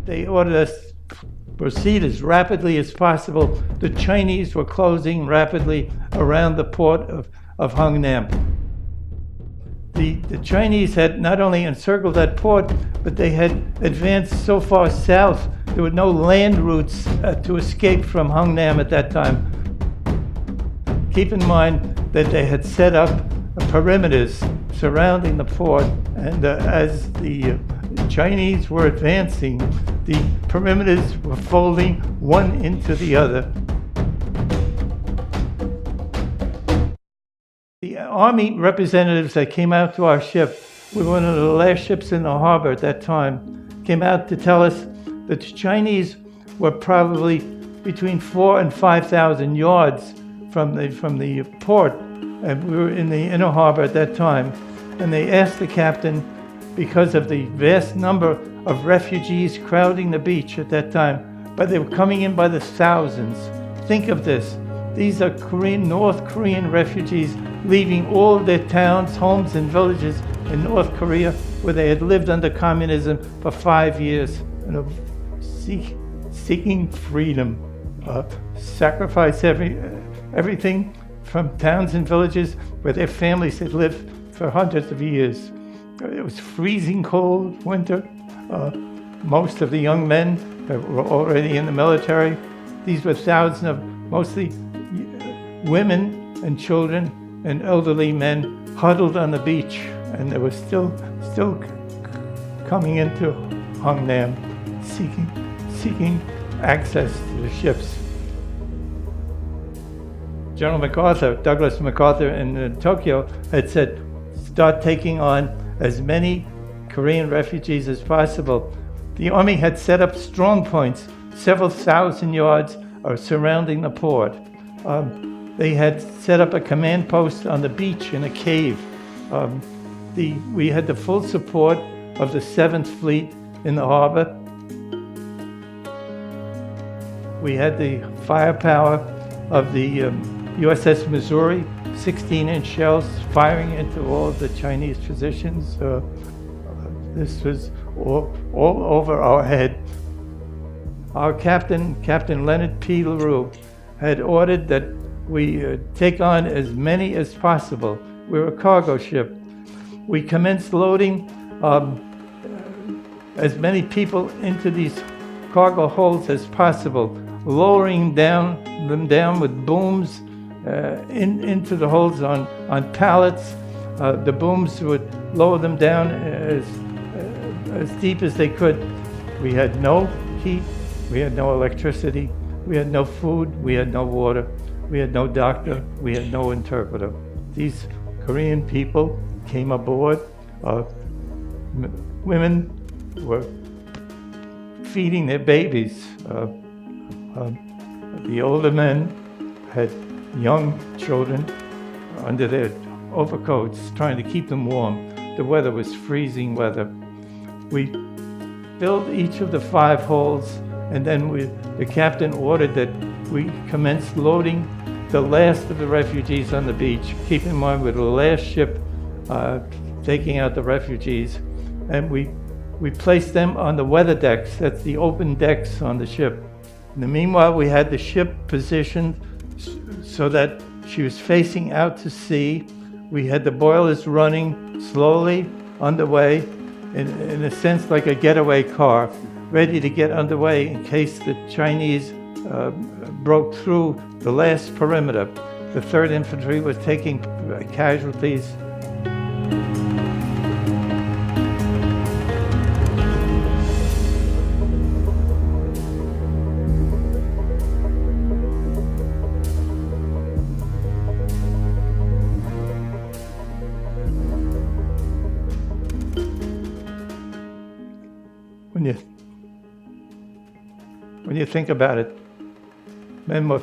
They ordered us to proceed as rapidly as possible. The Chinese were closing rapidly around the port of Hungnam. The Chinese had not only encircled that port, but they had advanced so far south, there were no land routes to escape from Hungnam at that time. Keep in mind that they had set up perimeters surrounding the port, and as the Chinese were advancing, the perimeters were folding one into the other. The Army representatives that came out to our ship, we were one of the last ships in the harbor at that time, came out to tell us that the Chinese were probably between 4,000 and 5,000 yards from the port, and we were in the inner harbor at that time. And they asked the captain, because of the vast number of refugees crowding the beach at that time, but they were coming in by the thousands. Think of this. These are North Korean refugees leaving all their towns, homes, and villages in North Korea, where they had lived under communism for 5 years, and seeking freedom, sacrifice everything from towns and villages where their families had lived for hundreds of years. It was freezing cold winter. Most of the young men were already in the military. These were thousands of mostly women and children and elderly men huddled on the beach, and they were still coming into Hungnam, seeking access to the ships. General MacArthur, Douglas MacArthur in Tokyo, had said, start taking on as many Korean refugees as possible. The Army had set up strong points, several thousand yards surrounding the port. They had set up a command post on the beach in a cave. We had the full support of the 7th Fleet in the harbor. We had the firepower of the USS Missouri, 16-inch shells firing into all of the Chinese positions. This was all over our head. Our captain, Captain Leonard P. LaRue, had ordered that we take on as many as possible. We were a cargo ship. We commenced loading as many people into these cargo holds as possible, lowering them down with booms into the holds on pallets. The booms would lower them down as deep as they could. We had no heat, we had no electricity, we had no food, we had no water, we had no doctor, we had no interpreter. These Korean people came aboard. Women were feeding their babies. The older men had young children under their overcoats, trying to keep them warm. The weather was freezing weather. We filled each of the 5 holds, and then the captain ordered that we commence loading the last of the refugees on the beach. Keep in mind, we're the last ship taking out the refugees, and we placed them on the weather decks. That's the open decks on the ship. In the meanwhile, we had the ship positioned so that she was facing out to sea. We had the boilers running slowly underway, in a sense like a getaway car, ready to get underway in case the Chinese broke through the last perimeter. The 3rd Infantry was taking casualties. When you think about it, men were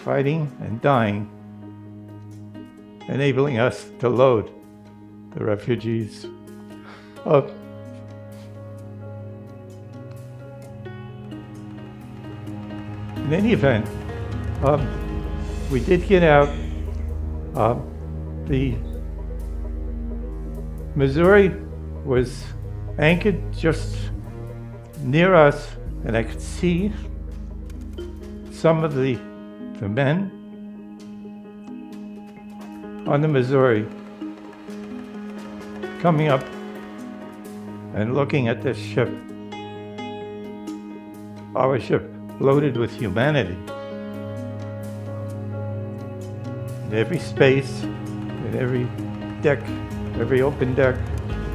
fighting and dying, enabling us to load the refugees. In any event, we did get out. The Missouri was anchored just near us, and I could see some of the men on the Missouri coming up and looking at this ship, our ship loaded with humanity. In every space, in every deck, every open deck,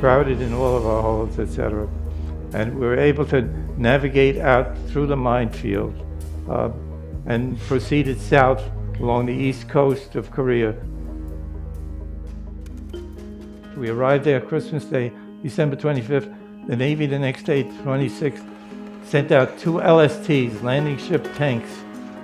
crowded in all of our holds, etc. And we were able to navigate out through the minefield and proceeded south along the east coast of Korea. We arrived there Christmas Day, December 25th. The Navy the next day, 26th, sent out 2 LSTs, landing ship tanks,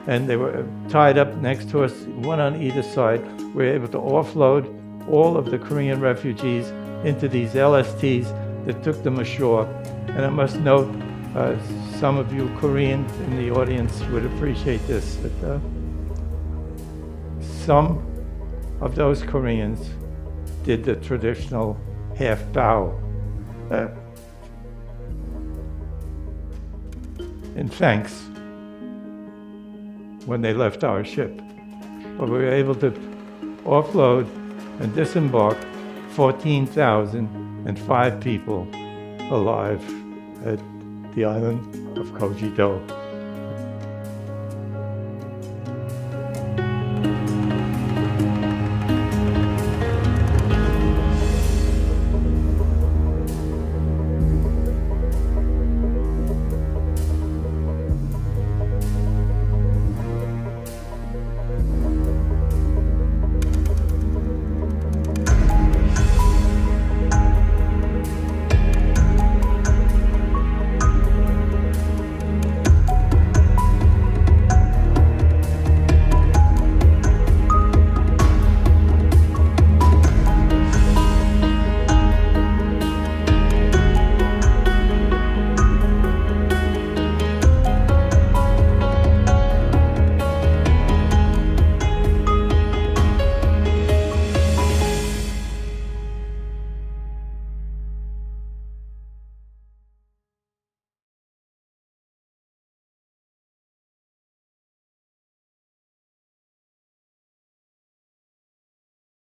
and they were tied up next to us, one on either side. We were able to offload all of the Korean refugees into these LSTs that took them ashore. And I must note, some of you Koreans in the audience would appreciate this, that some of those Koreans did the traditional half bow in thanks when they left our ship. But we were able to offload and disembark 14,005 people alive at the island of Kojido.